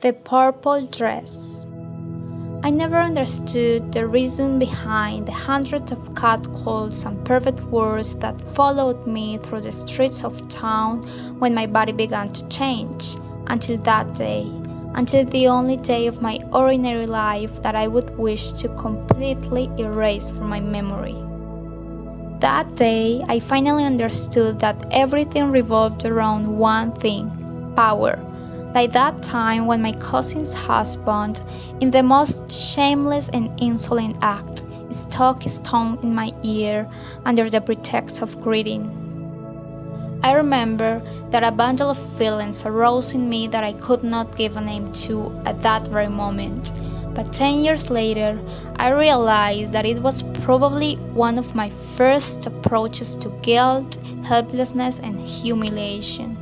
The purple dress. I never understood the reason behind the hundreds of catcalls and perfect words that followed me through the streets of town when my body began to change, until that day, until the only day of my ordinary life that I would wish to completely erase from my memory. That day, I finally understood that everything revolved around one thing: power. Like that time when my cousin's husband, in the most shameless and insolent act, stuck his tongue in my ear under the pretext of greeting. I remember that a bundle of feelings arose in me that I could not give a name to at that very moment. But 10 years later, I realized that it was probably one of my first approaches to guilt, helplessness, and humiliation.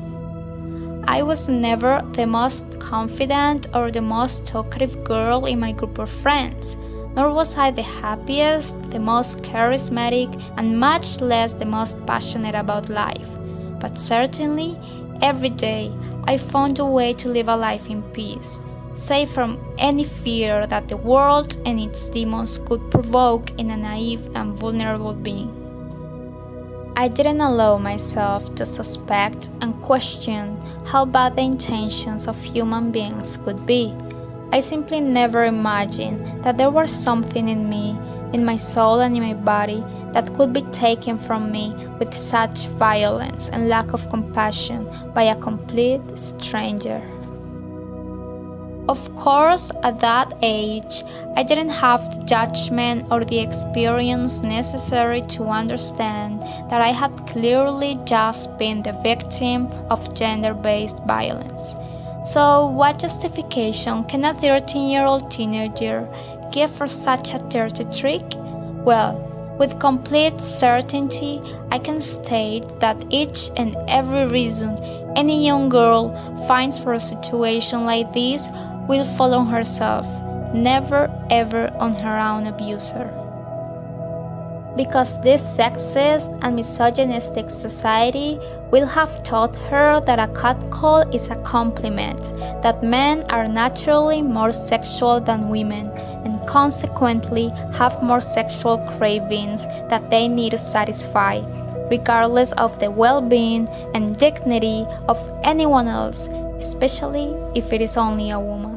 I was never the most confident or the most talkative girl in my group of friends, nor was I the happiest, the most charismatic, and much less the most passionate about life. But certainly, every day, I found a way to live a life in peace, safe from any fear that the world and its demons could provoke in a naive and vulnerable being. I didn't allow myself to suspect and question how bad the intentions of human beings could be. I simply never imagined that there was something in me, in my soul and in my body, that could be taken from me with such violence and lack of compassion by a complete stranger. Of course, at that age, I didn't have the judgment or the experience necessary to understand that I had clearly just been the victim of gender-based violence. So, what justification can a 13-year-old teenager give for such a dirty trick? Well, with complete certainty, I can state that each and every reason any young girl finds for a situation like this will fall on herself, never ever on her own abuser. Because this sexist and misogynistic society will have taught her that a catcall is a compliment, that men are naturally more sexual than women, and consequently have more sexual cravings that they need to satisfy, regardless of the well-being and dignity of anyone else, especially if it is only a woman.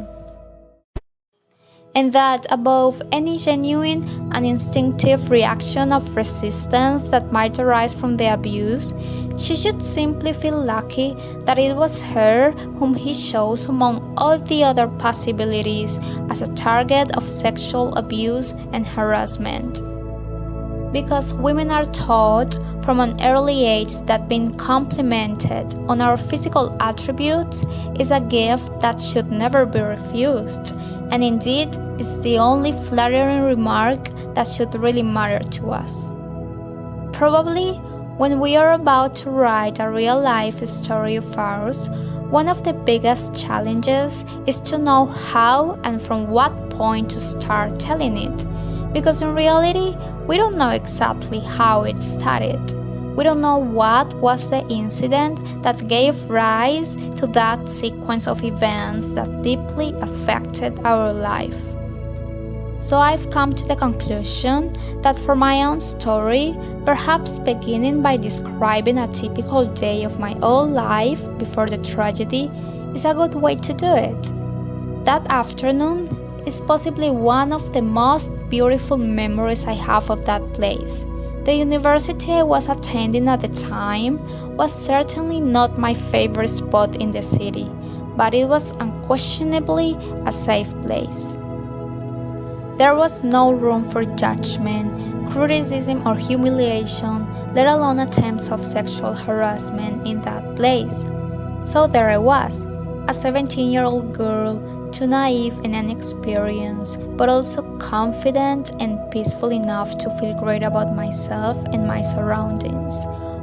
And that above any genuine and instinctive reaction of resistance that might arise from the abuse, she should simply feel lucky that it was her whom he chose among all the other possibilities as a target of sexual abuse and harassment. Because women are taught from an early age that being complimented on our physical attributes is a gift that should never be refused, and indeed is the only flattering remark that should really matter to us. Probably, when we are about to write a real-life story of ours, one of the biggest challenges is to know how and from what point to start telling it. Because in reality, we don't know exactly how it started. We don't know what was the incident that gave rise to that sequence of events that deeply affected our life. So I've come to the conclusion that for my own story, perhaps beginning by describing a typical day of my own life before the tragedy is a good way to do it. That afternoon is possibly one of the most beautiful memories I have of that place. The university I was attending at the time was certainly not my favorite spot in the city, but it was unquestionably a safe place. There was no room for judgment, criticism, or humiliation, let alone attempts of sexual harassment in that place. So there I was, a 17-year-old girl, too naive and inexperienced, but also confident and peaceful enough to feel great about myself and my surroundings.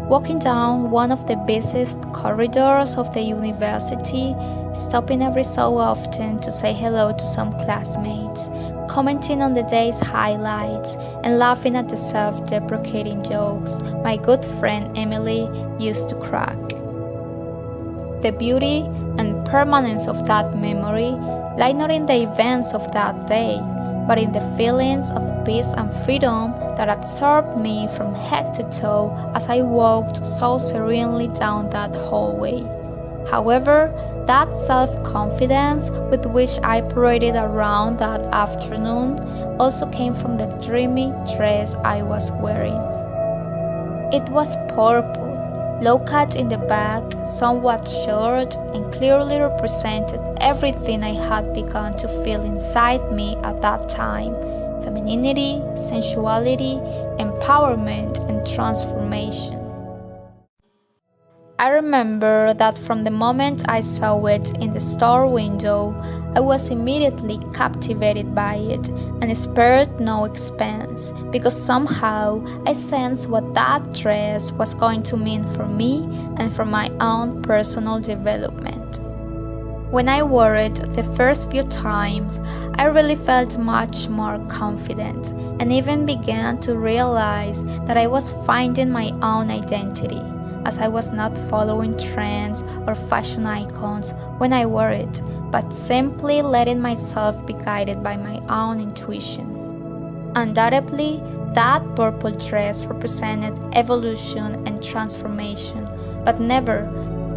Walking down one of the busiest corridors of the university, stopping every so often to say hello to some classmates, commenting on the day's highlights, and laughing at the self-deprecating jokes my good friend Emily used to crack. The beauty and permanence of that memory lay not in the events of that day, but in the feelings of peace and freedom that absorbed me from head to toe as I walked so serenely down that hallway. However, that self-confidence with which I paraded around that afternoon also came from the dreamy dress I was wearing. It was purple, low-cut in the back, somewhat short, and clearly represented everything I had begun to feel inside me at that time: femininity, sensuality, empowerment, and transformation. I remember that from the moment I saw it in the store window, I was immediately captivated by it and spared no expense, because somehow I sensed what that dress was going to mean for me and for my own personal development. When I wore it the first few times, I really felt much more confident and even began to realize that I was finding my own identity, as I was not following trends or fashion icons when I wore it, but simply letting myself be guided by my own intuition. Undoubtedly, that purple dress represented evolution and transformation, but never,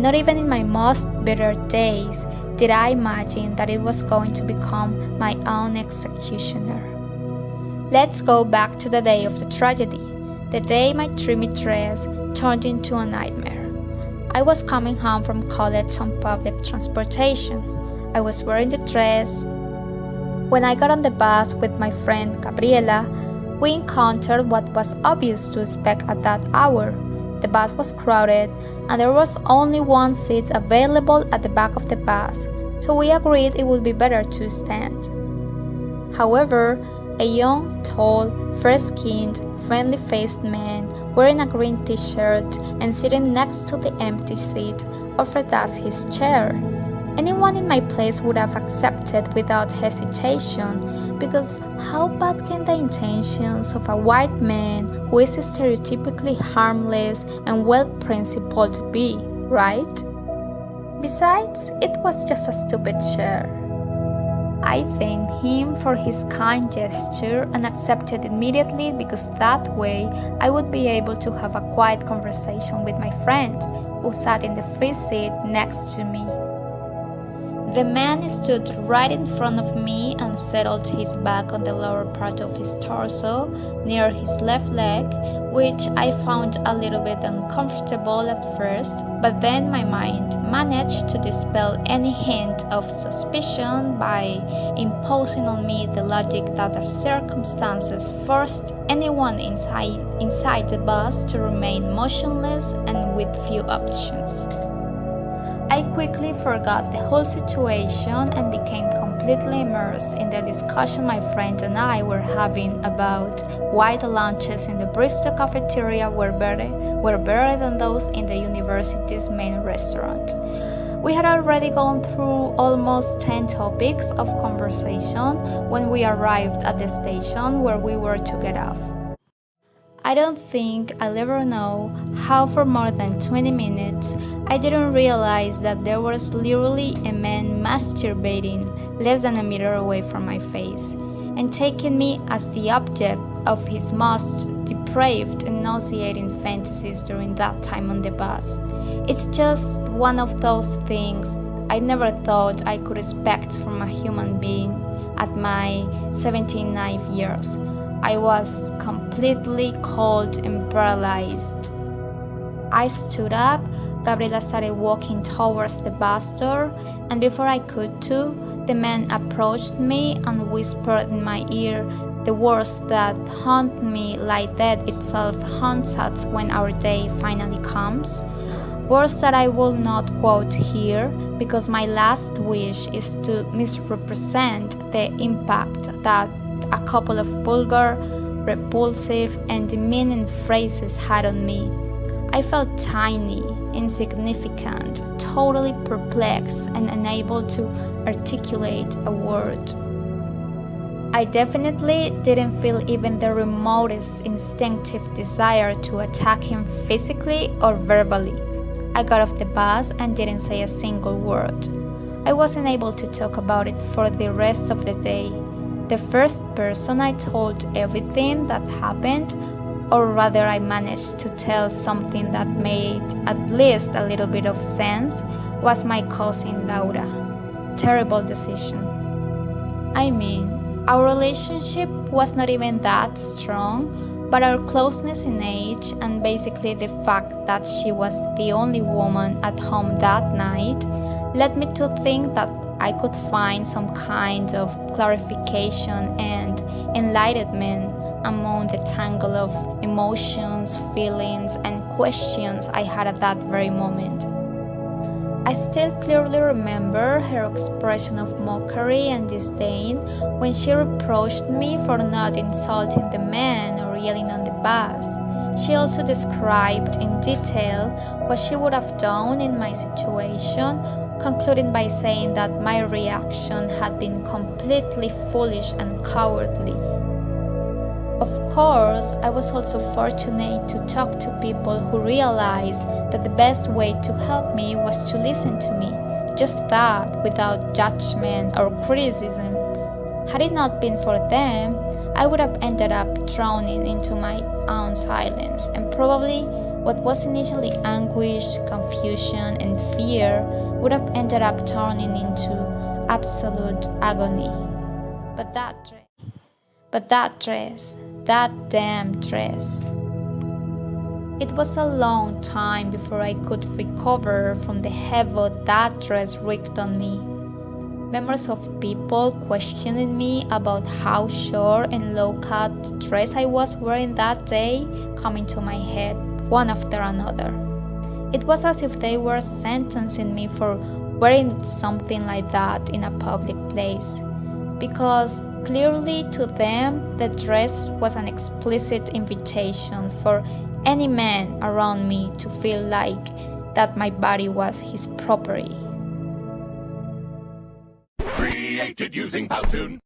not even in my most bitter days, did I imagine that it was going to become my own executioner. Let's go back to the day of the tragedy, the day my dreamy dress turned into a nightmare. I was coming home from college on public transportation. I was wearing the dress. When I got on the bus with my friend Gabriela, we encountered what was obvious to expect at that hour. The bus was crowded, and there was only one seat available at the back of the bus, so we agreed it would be better to stand. However, a young, tall, fair-skinned, friendly-faced man wearing a green t-shirt and sitting next to the empty seat offered us his chair. Anyone in my place would have accepted without hesitation, because how bad can the intentions of a white man who is stereotypically harmless and well-principled be, right? Besides, it was just a stupid chair. I thanked him for his kind gesture and accepted immediately, because that way I would be able to have a quiet conversation with my friend, who sat in the free seat next to me. The man stood right in front of me and settled his back on the lower part of his torso, near his left leg, which I found a little bit uncomfortable at first, but then my mind managed to dispel any hint of suspicion by imposing on me the logic that the circumstances forced anyone inside the bus to remain motionless and with few options. I quickly forgot the whole situation and became completely immersed in the discussion my friend and I were having about why the lunches in the Bristol cafeteria were better than those in the university's main restaurant. We had already gone through almost 10 topics of conversation when we arrived at the station where we were to get off. I don't think I'll ever know how for more than 20 minutes I didn't realize that there was literally a man masturbating less than a meter away from my face, and taking me as the object of his most depraved and nauseating fantasies during that time on the bus. It's just one of those things I never thought I could expect from a human being at my 79 years. I was completely cold and paralyzed. I stood up, Gabriela started walking towards the bus door, and before I could too, the man approached me and whispered in my ear the words that haunt me like death itself haunts us when our day finally comes. Words that I will not quote here, because my last wish is to misrepresent the impact that a couple of vulgar, repulsive, and demeaning phrases had on me. I felt tiny, insignificant, totally perplexed, and unable to articulate a word. I definitely didn't feel even the remotest instinctive desire to attack him physically or verbally. I got off the bus and didn't say a single word. I wasn't able to talk about it for the rest of the day. The first person I told everything that happened, or rather I managed to tell something that made at least a little bit of sense, was my cousin Laura. Terrible decision. I mean, our relationship was not even that strong, but our closeness in age and basically the fact that she was the only woman at home that night led me to think that I could find some kind of clarification and enlightenment among the tangle of emotions, feelings, and questions I had at that very moment. I still clearly remember her expression of mockery and disdain when she reproached me for not insulting the man or yelling on the bus. She also described in detail what she would have done in my situation, concluding by saying that my reaction had been completely foolish and cowardly. Of course, I was also fortunate to talk to people who realized that the best way to help me was to listen to me, just that, without judgment or criticism. Had it not been for them, I would have ended up drowning into my own silence, and probably what was initially anguish, confusion, and fear would have ended up turning into absolute agony. But that damn dress. It was a long time before I could recover from the havoc that dress wreaked on me. Memories of people questioning me about how short and low-cut dress I was wearing that day come into my head, one after another. It was as if they were sentencing me for wearing something like that in a public place, because clearly to them the dress was an explicit invitation for any man around me to feel like that my body was his property. Created using Powtoon.